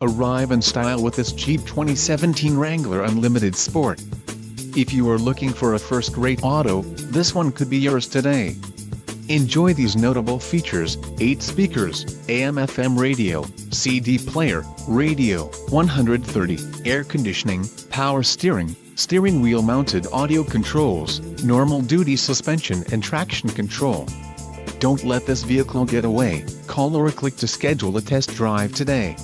Arrive in style with this Jeep 2017 Wrangler Unlimited Sport. If you are looking for a first-rate auto, this one could be yours today. Enjoy these notable features: 8 speakers, AM/FM radio, CD player, radio, 130, air conditioning, power steering, steering wheel mounted audio controls, normal duty suspension and traction control. Don't let this vehicle get away. Call or click to schedule a test drive today.